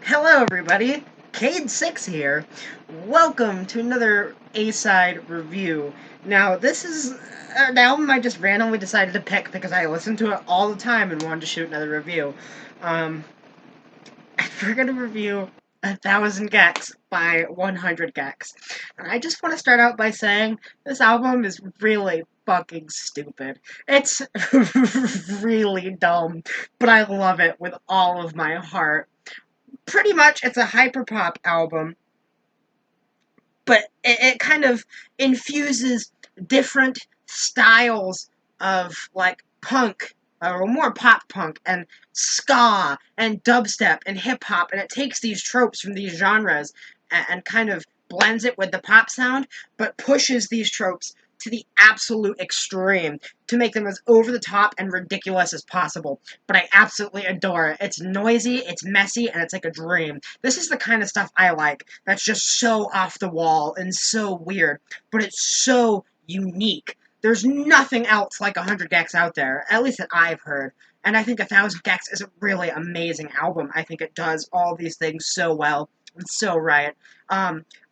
Hello, everybody. Cade6 here. Welcome to another A-side review. Now, this is an album I just randomly decided to pick because I listen to it all the time and wanted to shoot another review. We're going to review 1,000 Gecs by 100 Gecs. And I just want to start out by saying this album is really fucking stupid. It's really dumb, but I love it with all of my heart. Pretty much it's a hyperpop album, but it kind of infuses different styles of like punk or more pop punk and ska and dubstep and hip hop, and it takes these tropes from these genres and kind of blends it with the pop sound, but pushes these tropes to the absolute extreme to make them as over the top and ridiculous as possible. But I absolutely adore it. It's noisy, it's messy, and it's like a dream. This is the kind of stuff I like. That's just so off the wall and so weird, but it's so unique. There's nothing else like 100 Gecs out there, at least that I've heard. And I think 1,000 Gecs is a really amazing album. I think it does all these things so well. It's so right.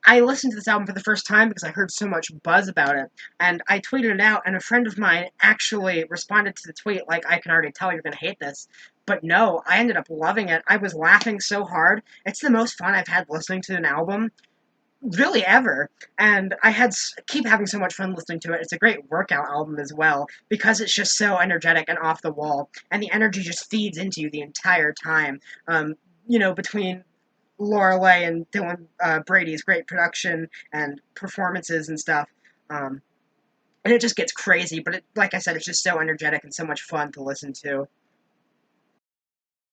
I listened to this album for the first time because I heard so much buzz about it, and I tweeted it out, and a friend of mine actually responded to the tweet like, I can already tell you're going to hate this. But no, I ended up loving it. I was laughing so hard. It's the most fun I've had listening to an album really ever, and keep having so much fun listening to it. It's a great workout album as well because it's just so energetic and off the wall, and the energy just feeds into you the entire time. Between Lorelei and Dylan Brady's great production and performances and stuff, and it just gets crazy. But like I said, it's just so energetic and so much fun to listen to.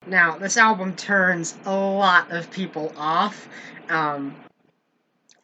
Now, this album turns a lot of people off. Um,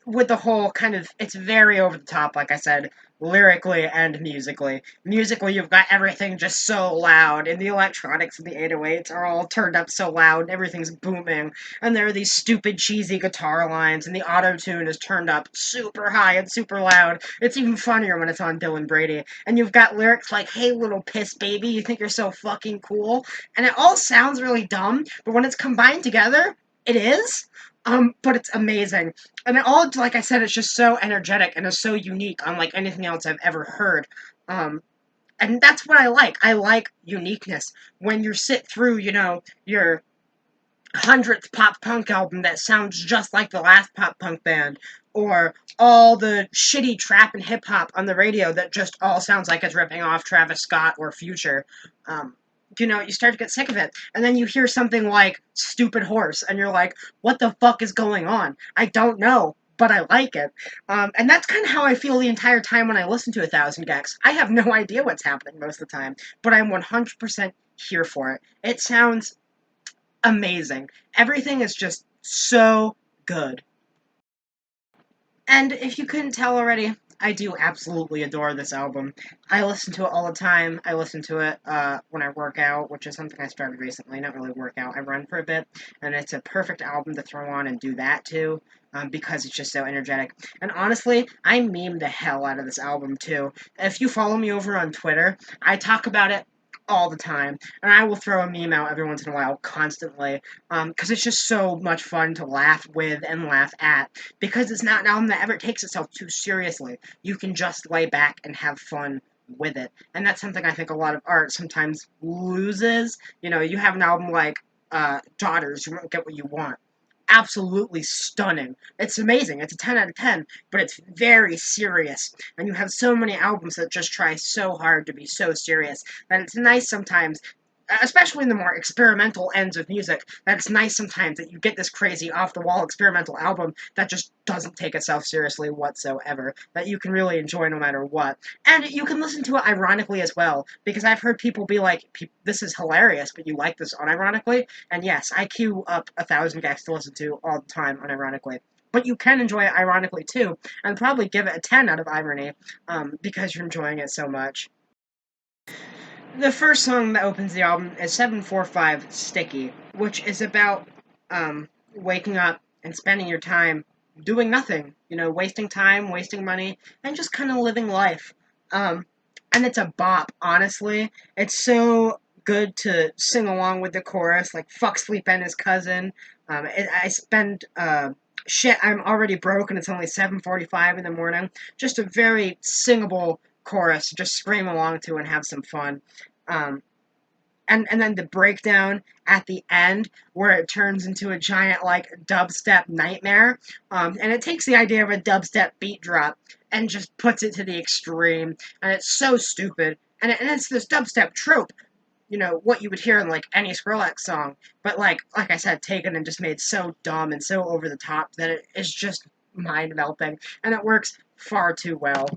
with the whole kind of, it's very over the top, like I said, lyrically and musically. Musically, you've got everything just so loud, and the electronics and the 808s are all turned up so loud, and everything's booming, and there are these stupid, cheesy guitar lines, and the auto-tune is turned up super high and super loud. It's even funnier when it's on Dylan Brady. And you've got lyrics like, hey, little piss baby, you think you're so fucking cool? And it all sounds really dumb, but when it's combined together, it is. But it's amazing. And it all, like I said, it's just so energetic and is so unique, unlike anything else I've ever heard. And that's what I like. I like uniqueness. When you sit through, your 100th pop punk album that sounds just like the last pop punk band, or all the shitty trap and hip hop on the radio that just all sounds like it's ripping off Travis Scott or Future. You start to get sick of it. And then you hear something like Stupid Horse, and you're like, what the fuck is going on? I don't know, but I like it. And that's kind of how I feel the entire time when I listen to 1,000 Gecs. I have no idea what's happening most of the time, but I'm 100% here for it. It sounds amazing. Everything is just so good. And if you couldn't tell already, I do absolutely adore this album. I listen to it all the time. I listen to it when I work out, which is something I started recently. Not really work out. I run for a bit, and it's a perfect album to throw on and do that too, because it's just so energetic. And honestly, I meme the hell out of this album too. If you follow me over on Twitter, I talk about it all the time, and I will throw a meme out every once in a while, constantly, because it's just so much fun to laugh with and laugh at, because it's not an album that ever takes itself too seriously. You can just lay back and have fun with it, and that's something I think a lot of art sometimes loses. You have an album like Daughters, You Won't Get What You Want. Absolutely stunning. It's amazing. It's a 10 out of 10, but it's very serious. And you have so many albums that just try so hard to be so serious that it's nice sometimes, especially in the more experimental ends of music, that it's nice sometimes that you get this crazy off-the-wall experimental album that just doesn't take itself seriously whatsoever, that you can really enjoy no matter what. And you can listen to it ironically as well, because I've heard people be like, this is hilarious, but you like this unironically? And yes, I queue up 1,000 Gecs to listen to all the time unironically. But you can enjoy it ironically too, and probably give it a 10 out of irony, because you're enjoying it so much. The first song that opens the album is 745 Sticky, which is about waking up and spending your time doing nothing, wasting time, wasting money, and just kind of living life. And it's a bop, honestly. It's so good to sing along with the chorus, like "fuck sleep and his cousin." I spend shit. I'm already broke, and it's only 7:45 in the morning. Just a very singable chorus, to just scream along to and have some fun. Um, and then the breakdown at the end where it turns into a giant like dubstep nightmare, and it takes the idea of a dubstep beat drop and just puts it to the extreme, and it's so stupid, and it's this dubstep trope, what you would hear in like any Skrillex song, but like I said, taken and just made so dumb and so over the top that it is just mind melting, and it works far too well.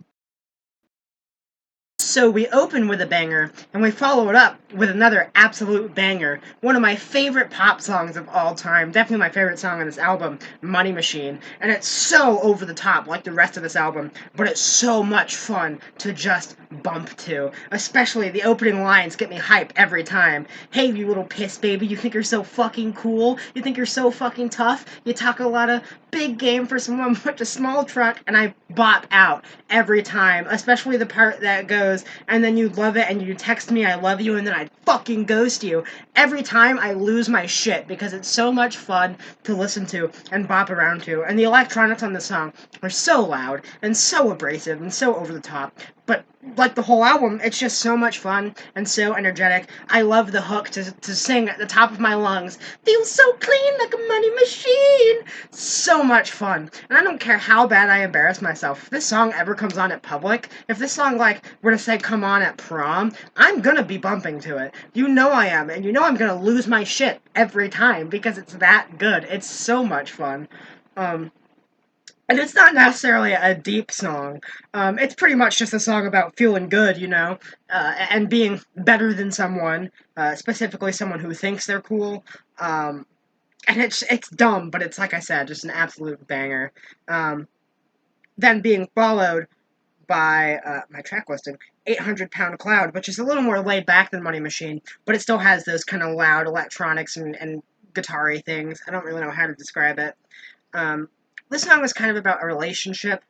So we open with a banger, and we follow it up with another absolute banger. One of my favorite pop songs of all time, definitely my favorite song on this album, Money Machine. And it's so over the top, like the rest of this album, but it's so much fun to just bump to. Especially the opening lines get me hype every time. Hey, you little piss baby, you think you're so fucking cool? You think you're so fucking tough? You talk a lot of big game for someone with a small truck, and I bop out every time, especially the part that goes, and then you love it, and you text me, I love you, and then I fucking ghost you. Every time I lose my shit because it's so much fun to listen to and bop around to, and the electronics on the song are so loud and so abrasive and so over the top. But like the whole album, it's just so much fun and so energetic. I love the hook to sing at the top of my lungs. Feels so clean like a money machine. So much fun. And I don't care how bad I embarrass myself. If this song ever comes on at public, if this song like were to say come on at prom, I'm gonna be bumping to it. You know I am, and you know I'm gonna lose my shit every time because it's that good. It's so much fun. Um, and it's not necessarily a deep song. It's pretty much just a song about feeling good, and being better than someone, specifically someone who thinks they're cool. And it's dumb, but it's like I said, just an absolute banger. Um, then being followed by my track listing, 800 Pound Cloud, which is a little more laid back than Money Machine, but it still has those kind of loud electronics and guitar-y things. I don't really know how to describe it. Um, this song is kind of about a relationship,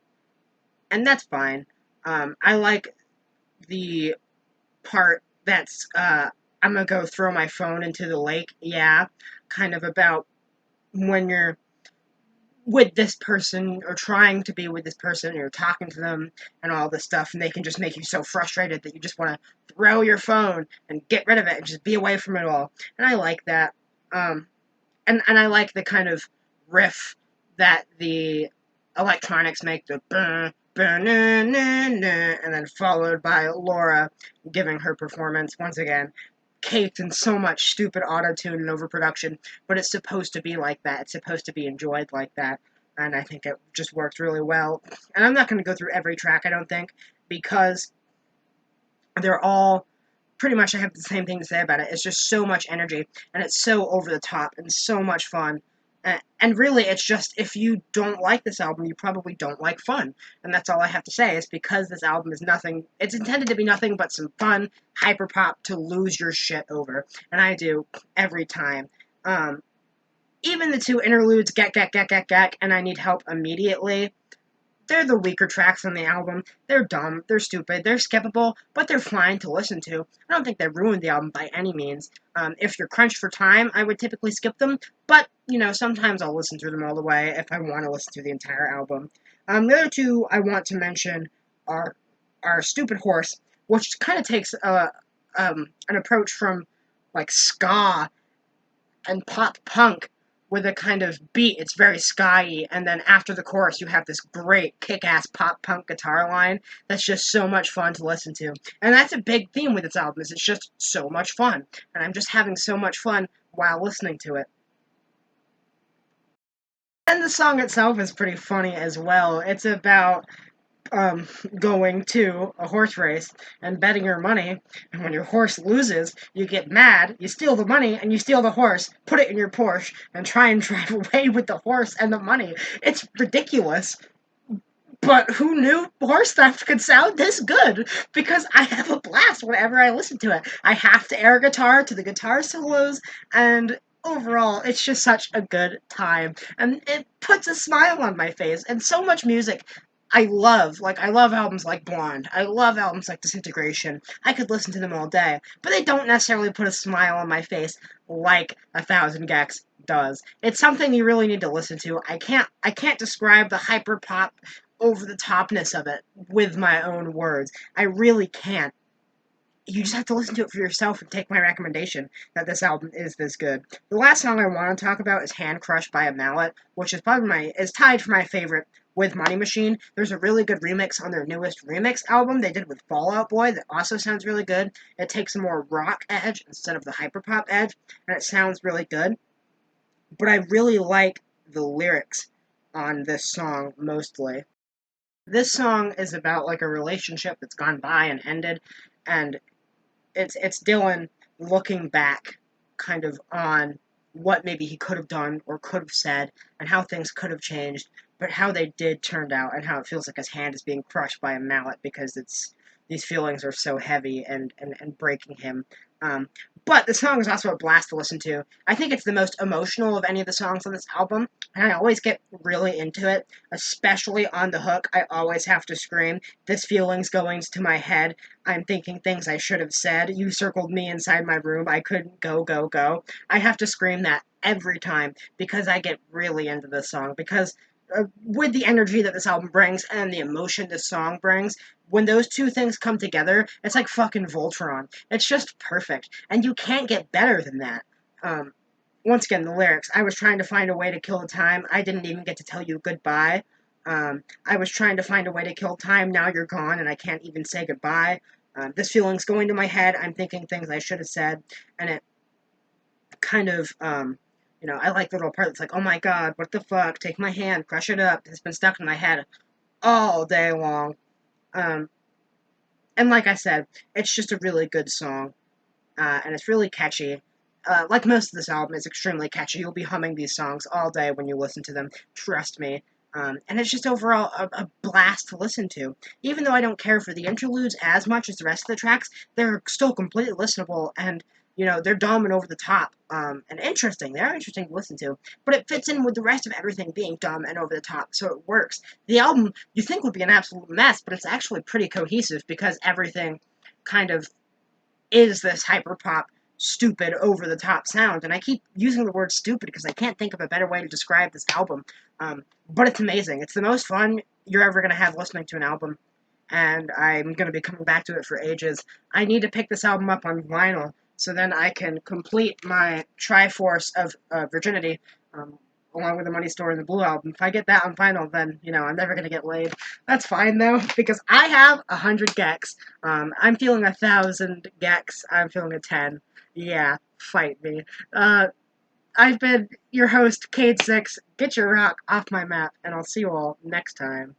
and that's fine. I like the part that's I'm gonna go throw my phone into the lake. Yeah, kind of about when you're with this person or trying to be with this person, and you're talking to them and all this stuff, and they can just make you so frustrated that you just want to throw your phone and get rid of it and just be away from it all. And I like that. And I like the kind of riff that the electronics make, the burn, burn, na, na, na, and then followed by Laura giving her performance once again, caked in so much stupid auto-tune and overproduction, but it's supposed to be like that. It's supposed to be enjoyed like that, and I think it just worked really well. And I'm not going to go through every track, I don't think, because they're all pretty much, I have the same thing to say about it. It's just so much energy, and it's so over the top, and so much fun. And really, it's just, if you don't like this album, you probably don't like fun. And that's all I have to say, is because this album is nothing, it's intended to be nothing but some fun, hyperpop to lose your shit over. And I do, every time. Um, Even the two interludes, Get, and I Need Help Immediately, they're the weaker tracks on the album. They're dumb, they're stupid, they're skippable, but they're fine to listen to. I don't think they ruined the album by any means. If you're crunched for time, I would typically skip them, but, sometimes I'll listen through them all the way if I want to listen to the entire album. The other two I want to mention are, Stupid Horse, which kind of takes an approach from, like, ska and pop punk with a kind of beat. It's very sky-y, and then after the chorus, you have this great kick-ass pop punk guitar line that's just so much fun to listen to. And that's a big theme with this album, is it's just so much fun, and I'm just having so much fun while listening to it. And the song itself is pretty funny as well. It's about um, going to a horse race and betting your money, and when your horse loses, you get mad, you steal the money, and you steal the horse, put it in your Porsche, and try and drive away with the horse and the money. It's ridiculous. But who knew horse theft could sound this good? Because I have a blast whenever I listen to it. I have to air guitar to the guitar solos, and overall, it's just such a good time. And it puts a smile on my face, and so much music I love albums like Blonde. I love albums like Disintegration. I could listen to them all day, but they don't necessarily put a smile on my face like 1,000 Gecs does. It's something you really need to listen to. I can't describe the hyper pop over the topness of it with my own words. I really can't. You just have to listen to it for yourself and take my recommendation that this album is this good. The last song I want to talk about is Hand Crushed by a Mallot, which is probably is tied for my favorite with Money Machine. There's a really good remix on their newest remix album they did with Fall Out Boy that also sounds really good. It takes a more rock edge instead of the hyperpop edge, and it sounds really good. But I really like the lyrics on this song mostly. This song is about like a relationship that's gone by and ended, and it's Dylan looking back kind of on what maybe he could have done or could have said and how things could have changed, but how they did turned out and how it feels like his hand is being crushed by a mallet because it's these feelings are so heavy and breaking him. Um, but the song is also a blast to listen to. I think it's the most emotional of any of the songs on this album, and I always get really into it, especially on the hook. I always have to scream, "This feeling's going to my head. I'm thinking things I should have said. You circled me inside my room. I couldn't go, go, go." I have to scream that every time because I get really into this song. Because with the energy that this album brings and the emotion this song brings, when those two things come together, it's like fucking Voltron. It's just perfect. And you can't get better than that. Um, Once again, the lyrics. I was trying to find a way to kill the time. I didn't even get to tell you goodbye. I was trying to find a way to kill time. Now you're gone, and I can't even say goodbye. This feeling's going to my head. I'm thinking things I should have said, and it kind of, I like the little part that's like, "Oh my God, what the fuck? Take my hand, crush it up. It's been stuck in my head all day long." Um, and like I said, it's just a really good song, and it's really catchy. Like most of this album, it's extremely catchy. You'll be humming these songs all day when you listen to them. Trust me. And it's just overall a blast to listen to. Even though I don't care for the interludes as much as the rest of the tracks, they're still completely listenable and, they're dumb and over the top and interesting. They're interesting to listen to. But it fits in with the rest of everything being dumb and over the top, so it works. The album you think would be an absolute mess, but it's actually pretty cohesive because everything kind of is this hyperpop, stupid, over the top sound. And I keep using the word stupid because I can't think of a better way to describe this album. But it's amazing. It's the most fun you're ever going to have listening to an album. And I'm going to be coming back to it for ages. I need to pick this album up on vinyl so then I can complete my Triforce of Virginity. Along with the Money Store and the Blue album. If I get that on vinyl, then, I'm never going to get laid. That's fine, though, because I have 100 Gecs. I'm feeling 1,000 Gecs. I'm feeling a 10. Yeah, fight me. I've been your host, Cade6. Get your rock off my map, and I'll see you all next time.